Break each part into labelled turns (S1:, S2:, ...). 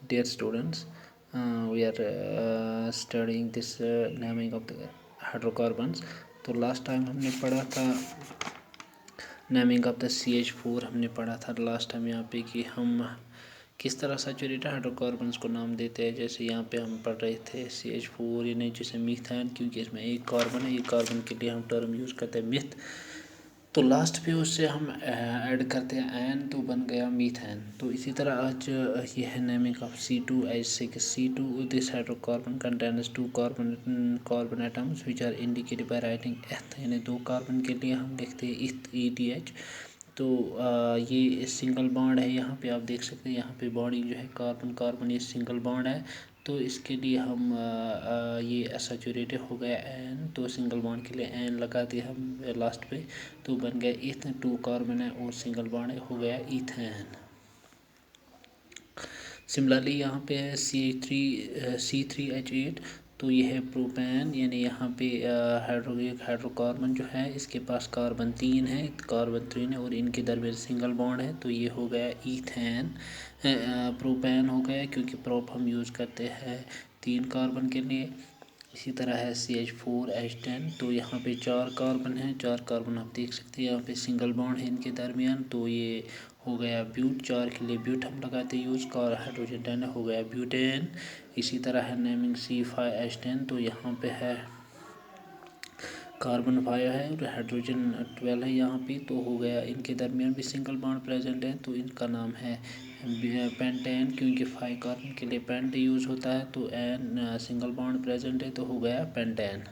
S1: Dear students, we are studying this naming of the hydrocarbons. तो last time हमने पढ़ा था नेमिंग ऑफ द CH4। हमने पढ़ा था लास्ट टाइम यहाँ पे कि हम किस तरह सैचुरेटेड हाइड्रोकार्बन्स को नाम देते हैं। जैसे यहाँ पे हम पढ़ रहे थे CH4 यानी जैसे मीथेन, क्योंकि इसमें एक कार्बन है, एक कार्बन के लिए हम टर्म यूज़ करते हैं मिथ। तो लास्ट पे उससे हम ऐड करते हैं एन, तो बन गया मीथेन। तो इसी तरह आज ये है naming of C2H6। C2 this hydrocarbon contains 2 carbon atoms which are indicated by writing eth, यानी 2 कार्बन के लिए हम लिखते हैं इथ ETH। तो ये सिंगल बॉन्ड है, यहाँ पे आप देख सकते हैं, यहाँ पे बॉडी जो है कार्बन कार्बन ये सिंगल बॉन्ड है। तो इसके लिए हम ये सैचुरेटेड हो गया एन, तो सिंगल बॉन्ड के लिए एन लगा दिया हम लास्ट पे, तो बन गया इथेन। 2 कार्बन है और सिंगल बॉन्ड है, हो गया इथेन। सिमिलरली यहाँ पे है C3H8, तो ये है प्रोपेन, यानी यहाँ पे हाइड्रोकार्बन जो है इसके पास कार्बन 3 है, और इनके दरमियान सिंगल बॉन्ड है, तो ये हो गया ईथेन। प्रोपेन हो गया क्योंकि प्रोप हम यूज़ करते हैं 3 कार्बन के लिए। इसी तरह है CH4H10, तो यहाँ पे 4 कार्बन है, 4 कार्बन आप देख सकते हैं, यहाँ पे सिंगल बॉन्ड है इनके दरमियान, तो ये हो गया ब्यूट। 4 के लिए ब्यूट हम लगाते यूज़, कार हाइड्रोजन 10 हो गया ब्यूटेन। इसी तरह है नेमिंग C5H10, तो यहाँ पे है कार्बन 5 है और हाइड्रोजन 12 है यहाँ पे, तो हो गया इनके दरमियान भी सिंगल बॉन्ड प्रेजेंट है, तो इनका नाम है पेंटेन, क्योंकि 5 कार्बन के लिए पेंट यूज़ होता है, तो एन सिंगल बॉन्ड प्रेजेंट है, तो हो गया पेंटेन।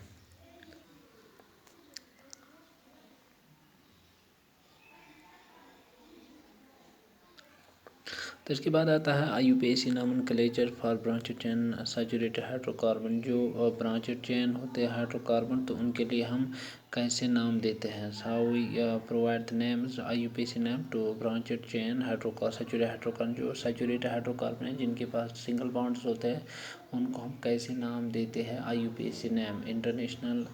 S1: तो इसके बाद आता है IUPAC nomenclature for branched chain saturated hydrocarbon. जो ब्रांचेड चेन होते हैं हाइड्रोकार्बन, तो उनके लिए हम कैसे नाम देते हैं। How we provide the names IUPAC name to branched chain saturated hydrocarbon. जो सैचुरेटेड हाइड्रोकार्बन है जिनके पास सिंगल बॉन्ड्स होते हैं, उनको हम कैसे नाम देते हैं IUPAC नेम। इंटरनेशनल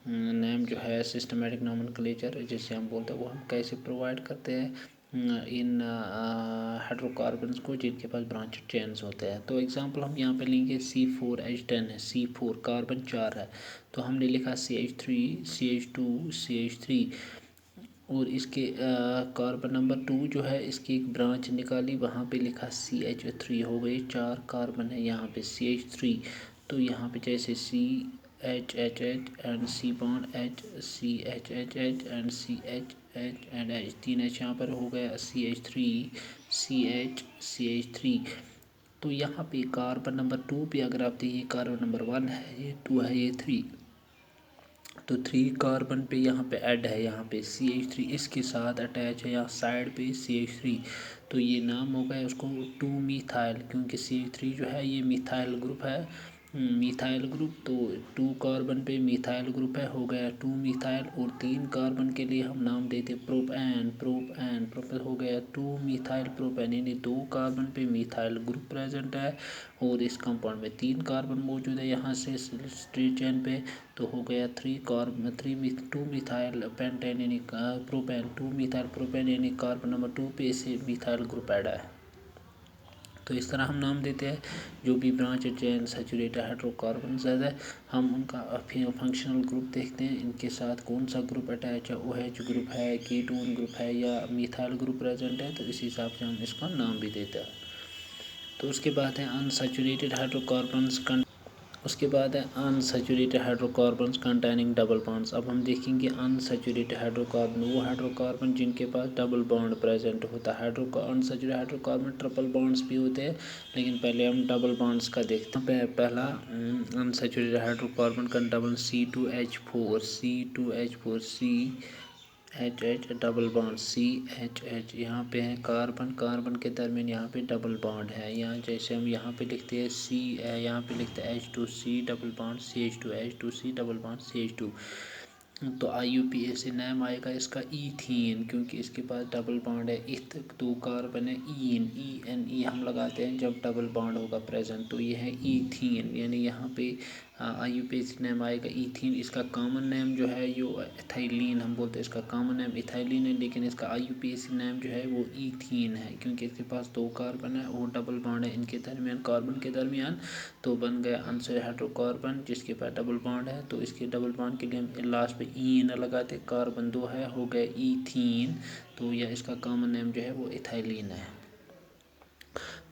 S1: नेम जो है सिस्टमेटिक नॉमेनक्लेचर जिसे हम बोलते हैं, वो हम कैसे प्रोवाइड करते हैं इन हाइड्रोकार्बन्स को जिनके पास ब्रांचेड चेन्स होते हैं। तो एग्जांपल हम यहाँ पे लेंगे C4H10 है, C4 कार्बन 4 है, तो हमने लिखा CH3 CH2 CH3, और इसके कार्बन नंबर 2 जो है इसकी एक ब्रांच निकाली, वहाँ पे लिखा CH3, हो गए 4 कार्बन है यहाँ पे CH3। तो यहाँ पे जैसे CHHH and C bond H, CHHH and CH and H, 3 H यहाँ पर हो गया CH3 CH3। तो यहाँ पे कार्बन नंबर 2 पे अगर आप देखिए, कार्बन नंबर 1 है, ये 2 है, ये 3, तो 3 कार्बन पे यहाँ पे ऐड है, यहाँ पे CH3 इसके साथ अटैच है, यहाँ साइड पे CH3, तो ये नाम हो गया उसको 2 मिथाइल, क्योंकि CH3 जो है ये मिथाइल ग्रुप है, मिथाइल ग्रुप, तो 2 कार्बन पे मिथाइल ग्रुप है, हो गया 2 मिथाइल। और 3 कार्बन के लिए हम नाम देते प्रोपेन, प्रोपेन हो गया 2 मिथाइल प्रोपेन, यानी 2 कार्बन पे मिथाइल ग्रुप प्रेजेंट है और इस कंपाउंड में 3 कार्बन मौजूद है यहाँ से स्ट्रेट चेन पे, तो हो गया 2 मिथाइल पेंटेन, यानी प्रोपेन 2 मिथाइल प्रोपेन, यानी कार्बन नंबर 2 पे इसे मिथाइल ग्रुप ऐड है। तो इस तरह हम नाम देते हैं जो भी ब्रांचेड चेन सैचुरेटेड हाइड्रोकार्बन है, हम उनका फंक्शनल ग्रुप देखते हैं, इनके साथ कौन सा ग्रुप अटैच है, OH ग्रुप है, कीटोन ग्रुप है या मिथाइल ग्रुप प्रेजेंट है, तो इस हिसाब से हम इसका नाम भी देते हैं। तो उसके बाद है अनसैचुरेटेड हाइड्रोकार्बन्स, उसके बाद है unsaturated hydrocarbons containing double bonds. अब हम देखेंगे अनसैचुरेटेड हाइड्रोकार्बन, वो हाइड्रोकार्बन जिनके पास डबल बॉन्ड प्रेजेंट होता है। अनसैचुरेटेड हाइड्रोकार्बन ट्रिपल बॉन्ड्स भी होते हैं, लेकिन पहले हम डबल बॉन्ड्स का देखते हैं। पहला अनसैचुरेटेड हाइड्रोकार्बन का double C2H4 CH double bond CH, यहाँ पे है कार्बन कार्बन के दरमियान यहाँ पे डबल बॉन्ड है, यहाँ जैसे हम यहाँ पे लिखते हैं यहाँ पे लिखते हैं H2C double bond CH2 H2C double bond CH2। तो IUPAC नाम आएगा इसका ईथीन, क्योंकि इसके पास डबल बॉन्ड है, इथ 2 कार्बन है, EN हम लगाते हैं जब डबल बॉन्ड होगा प्रेजेंट, तो ये है ईथीन, यानी यहाँ पे IUPAC नेम आएगा ईथीन। इसका कॉमन नेम जो है यो इथाइलिन हम बोलते हैं, इसका कॉमन नेम इथाइलिन है, लेकिन इसका IUPAC नेम जो है वो ईथीन है, क्योंकि इसके पास 2 कार्बन है और डबल बॉन्ड है इनके दरमियान, कार्बन के दरमियान। तो बन गया अनसाइड हाइड्रोकार्बन जिसके पास डबल बॉन्ड है। तो इसके डबल बॉन्ड के लिए हम लास्ट पे ई न लगाते, कार्बन 2 है, हो गए ईथीन। तो यह इसका कॉमन नेम जो है वो इथाइलिन है।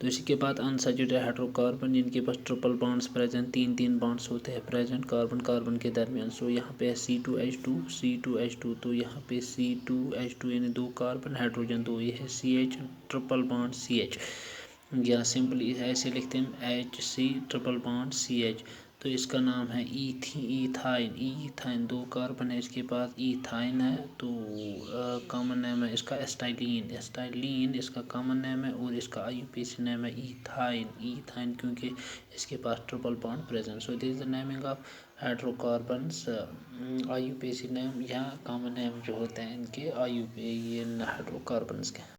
S1: तो इसी के बाद अनसैचुरेटेड हाइड्रोकार्बन जिनके पास ट्रिपल बॉन्ड्स प्रेजेंट, 3 बॉन्ड्स होते हैं प्रेजेंट कार्बन कार्बन के दरमियान। सो यहाँ पे है C2H2 तो यहाँ पे C2H2 यानी 2 कार्बन हाइड्रोजन 2, ये है CH ट्रिपल बॉन्ड CH, या सिंपली ऐसे लिखते हैं HC ट्रिपल बॉन्ड CH। तो इसका नाम है ईथाइन 2 कार्बन है इसके पास, ईथाइन है। तो कॉमन नेम है इसका एस्टाइलिन इसका कॉमन नेम है, और इसका IUPAC नेम है ईथाइन क्योंकि इसके पास triple bond present. So this is the naming of hydrocarbons. IUPAC name या कॉमन नेम जो होते हैं इनके हाइड्रोकार्बन्स के।